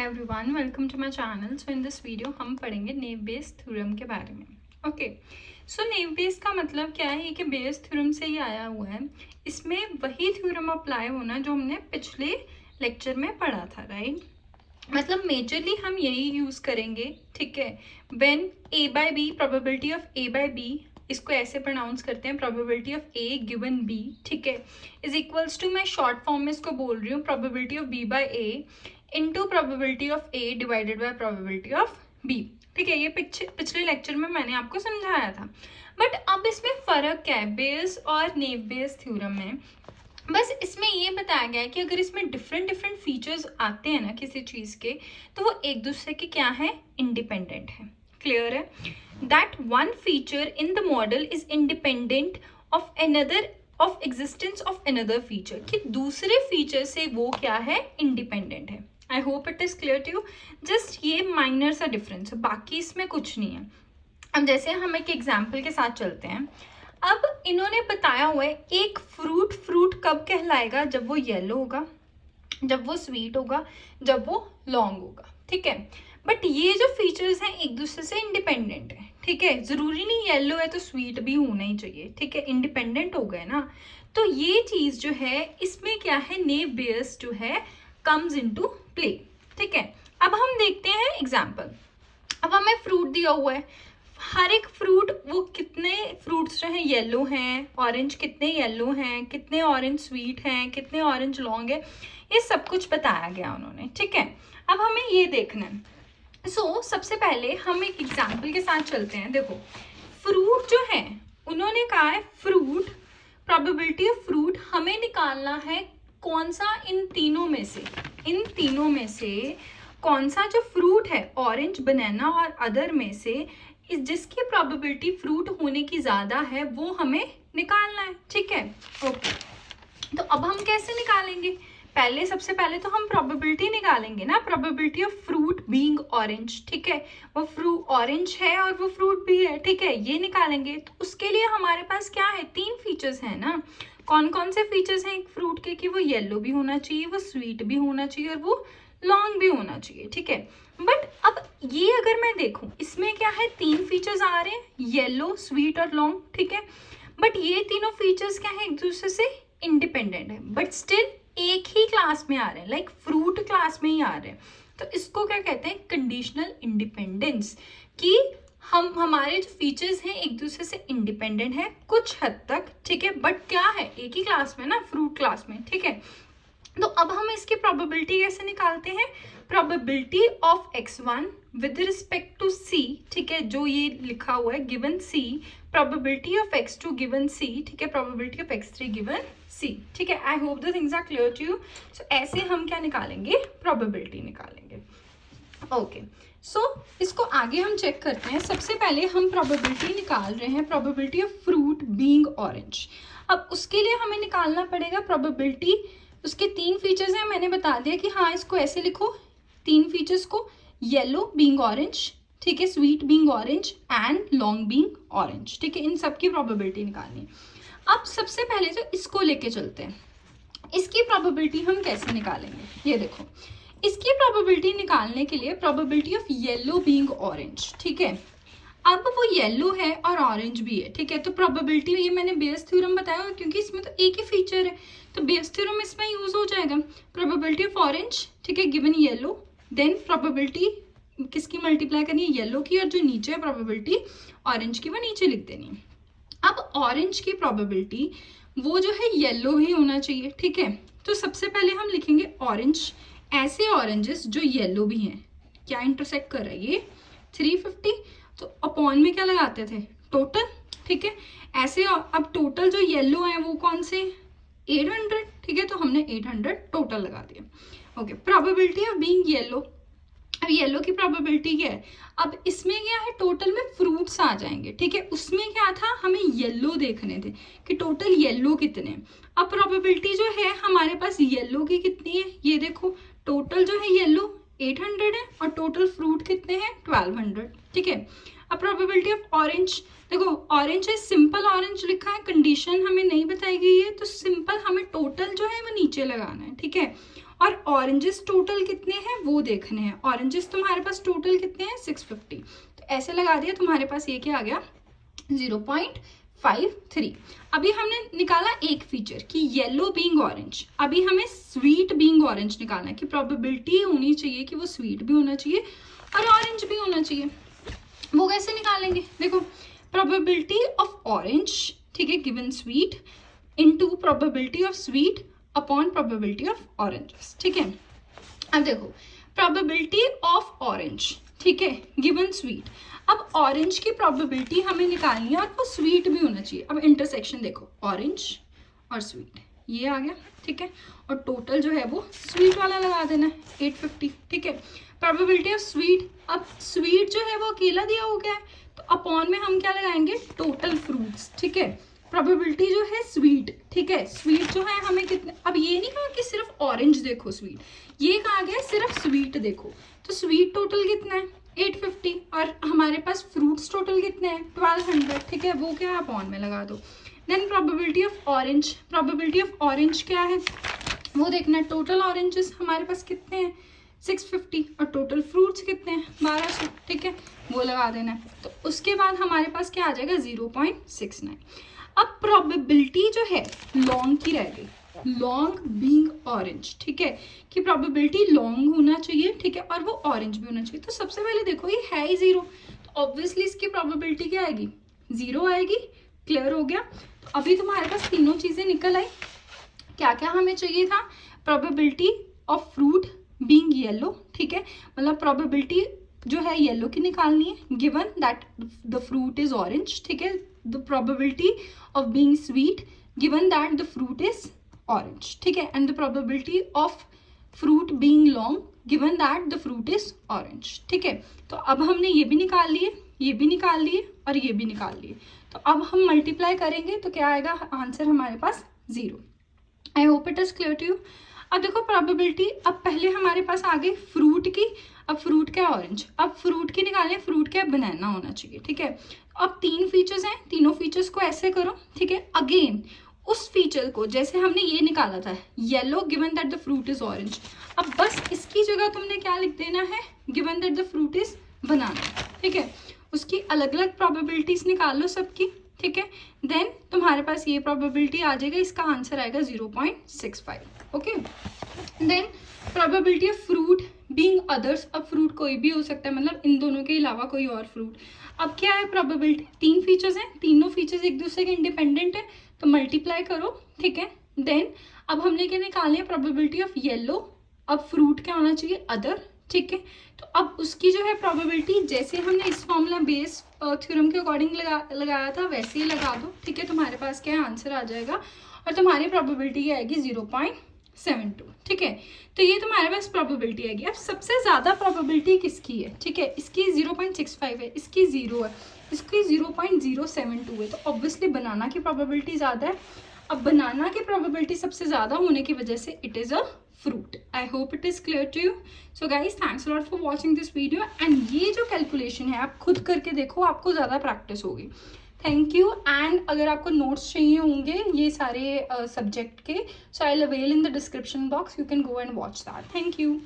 Everyone, welcome to my channel. So in this video हम पढ़ेंगे naive Bayes theorem के बारे में। ओके, सो नेव बेस का मतलब क्या है कि बेस थ्योरम से ही आया हुआ है। इसमें वही थ्योरम अप्लाई होना जो हमने पिछले लेक्चर में पढ़ा था, राइट? मतलब मेजरली हम यही यूज करेंगे, ठीक है। When A by B, probability of A by B, इसको ऐसे प्रोनाउंस करते हैं probability of A given B, ठीक है, इज इक्वल्स टू, मैं शॉर्ट फॉर्म में इसको बोल रही हूँ, probability of B by A into probability of A divided by probability of B, ठीक है। ये पिछले लेक्चर में मैंने आपको समझाया था। बट अब इसमें फर्क क्या है बेस और नेव बेस थ्योरम में? बस इसमें ये बताया गया है कि अगर इसमें डिफरेंट डिफरेंट फीचर्स आते हैं ना किसी चीज के, तो वो एक दूसरे के क्या है, इंडिपेंडेंट है। क्लियर है? That one feature in the model is independent of another, of existence of another feature, कि दूसरे फीचर से वो क्या है, इंडिपेंडेंट है। I hope it is clear to you. Just ये माइनर सा डिफरेंस है, बाकी इसमें कुछ नहीं है। अब जैसे हम एक एग्जाम्पल के साथ चलते हैं। अब इन्होंने बताया हुआ है एक फ्रूट कब कहलाएगा, जब वो येलो होगा, जब वो स्वीट होगा, जब वो लॉन्ग होगा, ठीक है। बट ये जो फीचर्स हैं एक दूसरे से इंडिपेंडेंट है, ठीक है। जरूरी नहीं येलो है तो स्वीट भी होना ही चाहिए, ठीक है, इंडिपेंडेंट हो गए ना। तो ये चीज जो है इसमें क्या है, नेव बेस जो है कम्स इनटू प्ले, ठीक है। अब हम देखते हैं एग्जाम्पल। अब हमें फ्रूट दिया हुआ है, हर एक फ्रूट, वो कितने फ्रूट्स जो हैं येलो हैं, ऑरेंज कितने येलो हैं, कितने ऑरेंज स्वीट हैं, कितने ऑरेंज लॉन्ग है, ये सब कुछ बताया गया उन्होंने, ठीक है। अब हमें ये देखना है। सबसे पहले हम एक एग्जाम्पल के साथ चलते हैं। देखो, फ्रूट जो है उन्होंने कहा है फ्रूट, प्रोबेबिलिटी ऑफ फ्रूट हमें निकालना है कौन सा इन तीनों में से कौन सा जो फ्रूट है, ऑरेंज, बनाना और अदर में से, जिसकी प्रोबेबिलिटी फ्रूट होने की ज्यादा है, वो हमें निकालना है, ठीक है। ओके, तो अब हम कैसे निकालेंगे? सबसे पहले तो हम प्रोबेबिलिटी निकालेंगे ना, probability of fruit being orange, ठीक है। वो फ्रूट ऑरेंज है और वो फ्रूट भी है, ठीक है, ये निकालेंगे। तो उसके लिए हमारे पास क्या है, तीन फीचर्स है ना। कौन कौन से फीचर्स हैं एक फ्रूट के? कि वो येलो भी होना चाहिए, वो स्वीट भी होना चाहिए और वो लॉन्ग भी होना चाहिए, ठीक है। बट अब ये अगर मैं देखूं, इसमें क्या है, तीन फीचर्स आ रहे हैं, येलो, स्वीट और लॉन्ग, ठीक है। बट ये तीनों फीचर्स क्या है, एक दूसरे से इंडिपेंडेंट है, बट स्टिल एक ही क्लास में आ रहे हैं, लाइक फ्रूट क्लास में ही आ रहे हैं। तो इसको क्या कहते हैं, कंडीशनल इंडिपेंडेंस, कि हमारे जो फीचर्स हैं एक दूसरे से इंडिपेंडेंट है कुछ हद तक, ठीक है, बट क्या है, एक ही क्लास में ना, फ्रूट क्लास में, ठीक है। तो अब हम इसकी प्रोबेबिलिटी कैसे निकालते हैं? Probability of x1 with respect to c, ठीक है, जो ये लिखा हुआ है given c, probability of x2 given c, ठीक है, probability of x3 given c, ठीक है। I hope the things are clear to you. So ऐसे हम क्या निकालेंगे, प्रोबेबिलिटी निकालेंगे। ओके, सो इसको आगे हम चेक करते हैं। सबसे पहले हम प्रोबेबिलिटी निकाल रहे हैं, probability of fruit being orange. अब उसके लिए हमें निकालना पड़ेगा प्रोबेबिलिटी, उसके तीन फीचर्स हैं, मैंने बता दिया कि हाँ इसको ऐसे लिखो, तीन फीचर्स को, येलो बीइंग ऑरेंज, ठीक है, sweet being orange and long being orange, ठीक है। इन सब की प्रोबेबिलिटी निकालनी है। अब सबसे पहले तो इसको लेके चलते हैं, इसकी प्रोबेबिलिटी हम कैसे निकालेंगे, ये देखो। इसकी प्रोबेबिलिटी निकालने के लिए probability of yellow being orange, ठीक है। अब वो येलो है और ऑरेंज भी है, ठीक है। तो प्रोबेबिलिटी, ये मैंने बेस थ्योरम बताया हुआ, क्योंकि इसमें तो एक ही फीचर है, तो बेस थ्योरम इसमें यूज हो जाएगा। प्रोबेबिलिटी ऑफ ऑरेंज, ठीक है, गिवन येलो, देन प्रोबेबिलिटी किसकी मल्टीप्लाई करनी है, येलो की, और जो नीचे है प्रोबेबिलिटी ऑरेंज की, वो नीचे लिख देनी है। अब ऑरेंज की प्रोबेबिलिटी, वो जो है येलो भी होना चाहिए, ठीक है। तो सबसे पहले हम लिखेंगे ऑरेंज, ऐसे ऑरेंजेस जो येलो भी हैं, क्या इंटरसेक्ट कर रहा है ये 350, तो अपॉन में क्या लगाते थे, टोटल, ठीक है। ऐसे अब टोटल जो येलो है वो कौन से, 800, ठीक है, तो हमने 800 टोटल लगा दिया। Okay, probability of being yellow, अब येलो की प्रोबेबिलिटी क्या है, अब इसमें क्या है, टोटल में फ्रूट्स आ जाएंगे, ठीक है। उसमें क्या था, हमें येलो देखने थे कि टोटल येलो कितने। अब प्रोबेबिलिटी जो है हमारे पास येलो की कितनी है, ये देखो, टोटल जो है येलो 800 है और टोटल फ्रूट कितने हैं, 1200, ठीक है। अब प्रोबेबिलिटी ऑफ ऑरेंज, देखो ऑरेंज है, सिंपल ऑरेंज लिखा है, कंडीशन हमें नहीं बताई गई है, तो सिंपल हमें टोटल जो है वो नीचे लगाना है, ठीक है। और ऑरेंजेस टोटल कितने हैं वो देखने हैं। ऑरेंजेस तुम्हारे पास टोटल कितने हैं 650, तो ऐसे लगा दिया, तुम्हारे पास ये क्या आ गया 0.53। अभी हमने निकाला एक फीचर कि येलो बीइंग ऑरेंज, अभी हमें स्वीट बीइंग ऑरेंज निकालना है कि प्रोबेबिलिटी होनी चाहिए कि वो स्वीट भी होना चाहिए और ऑरेंज भी होना चाहिए। वो कैसे निकालेंगे, देखो प्रोबेबिलिटी ऑफ ऑरेंज, ठीक है, given sweet into probability of sweet upon probability of oranges, ठीक है। अब देखो प्रोबेबिलिटी ऑफ ऑरेंज, ठीक है, गिवन स्वीट, अब ऑरेंज की प्रोबेबिलिटी हमें निकालनी है और वो स्वीट भी होना चाहिए। अब इंटरसेक्शन देखो ऑरेंज और स्वीट, ये आ गया, ठीक है, और टोटल जो है वो स्वीट वाला लगा देना है 850, ठीक है। प्रोबेबिलिटी ऑफ स्वीट, अब स्वीट जो है वो अकेला दिया हो गया है, तो अपॉन में हम क्या लगाएंगे टोटल फ्रूट्स, ठीक है। प्रोबेबिलिटी जो है स्वीट, ठीक है, स्वीट जो है हमें कितने, अब ये नहीं कहा कि सिर्फ ऑरेंज देखो स्वीट, ये कहा गया सिर्फ स्वीट देखो, तो स्वीट टोटल कितना है 850 और हमारे पास फ्रूट्स टोटल कितने हैं 1200, ठीक है, वो क्या है अपॉन में लगा दो। Then probability of orange, probability of orange क्या है वो देखना है, टोटल ऑरेंजेस हमारे पास कितने हैं 650 और टोटल फ्रूट्स कितने हैं 1200, ठीक है, वो लगा देना है। तो उसके बाद हमारे पास क्या आ जाएगा 0.69। अब प्रोबेबिलिटी जो है लॉन्ग की रह गई, लॉन्ग बीइंग ऑरेंज, ठीक है, कि प्रोबेबिलिटी लॉन्ग होना चाहिए, ठीक है, और वो ऑरेंज भी होना चाहिए। तो सबसे पहले देखो ये है ही 0, तो ऑब्वियसली इसकी प्रोबेबिलिटी क्या आएगी 0 आएगी। क्लियर हो गया। तो अभी तुम्हारे पास तीनों चीजें निकल आई। क्या क्या हमें चाहिए था, probability of fruit being yellow, ठीक है, मतलब प्रोबेबिलिटी जो है येलो की निकालनी है given that the fruit is orange, ठीक है, the probability of being sweet given that the fruit is orange, ठीक है, and the probability of fruit being long given that the fruit is orange, ठीक है। तो अब हमने ये भी निकाल लिए, ये भी निकाल लिए और ये भी निकाल लिए। तो अब हम मल्टीप्लाई करेंगे तो क्या आएगा आंसर हमारे पास 0। I hope it is clear to you. अब देखो प्रोबेबिलिटी, अब पहले हमारे पास आ गई फ्रूट की, अब फ्रूट क्या ऑरेंज, अब फ्रूट की निकालें, फ्रूट क्या बनाना होना चाहिए, ठीक है। अब 3 फीचर्स हैं, तीनों फीचर्स को ऐसे करो, ठीक है, अगेन उस फीचर को जैसे हमने ये निकाला था yellow given that the fruit is orange, अब बस इसकी जगह तुमने क्या लिख देना है given that the fruit is banana, ठीक है। उसकी अलग अलग प्रोबेबिलिटीज निकाल लो सबकी, ठीक है, देन तुम्हारे पास ये प्रोबेबिलिटी आ जाएगा, इसका आंसर आएगा 0.65, okay. Then probability of fruit being others, अब फ्रूट कोई भी हो सकता है, मतलब इन दोनों के अलावा कोई और फ्रूट। अब क्या है प्रोबेबिलिटी, 3 फीचर्स हैं, तीनों फीचर्स एक दूसरे के इंडिपेंडेंट है, तो मल्टीप्लाई करो, ठीक है। देन अब हमने क्या निकालनी है प्रोबेबिलिटी ऑफ येलो, अब फ्रूट क्या होना चाहिए अदर, ठीक है। तो अब उसकी जो है प्रोबेबिलिटी जैसे हमने इस फॉर्मूला बेस थ्योरम के अकॉर्डिंग लगाया था वैसे ही लगा दो, ठीक है, तुम्हारे पास क्या आंसर आ जाएगा और तुम्हारी प्रोबेबिलिटी क्या आएगी 0.72, ठीक है। तो ये तुम्हारे पास प्रोबेबिलिटी आएगी। अब सबसे ज़्यादा प्रोबेबिलिटी किसकी है, ठीक है, इसकी 0.65 है, इसकी 0 है, इसकी 0.072 है, तो ऑब्वियसली बनाना की प्रोबेबिलिटी ज़्यादा है। अब बनाना की प्रोबेबिलिटी सबसे ज़्यादा होने की वजह से it is a fruit. I hope it is clear to you. So guys, thanks a lot for watching this video. And ये जो कैलकुलेशन है आप खुद करके देखो, आपको ज़्यादा प्रैक्टिस होगी। Thank you. एंड अगर आपको नोट्स चाहिए होंगे ये सारे सब्जेक्ट के, so I'll avail in the description box. You can go and watch that. Thank you.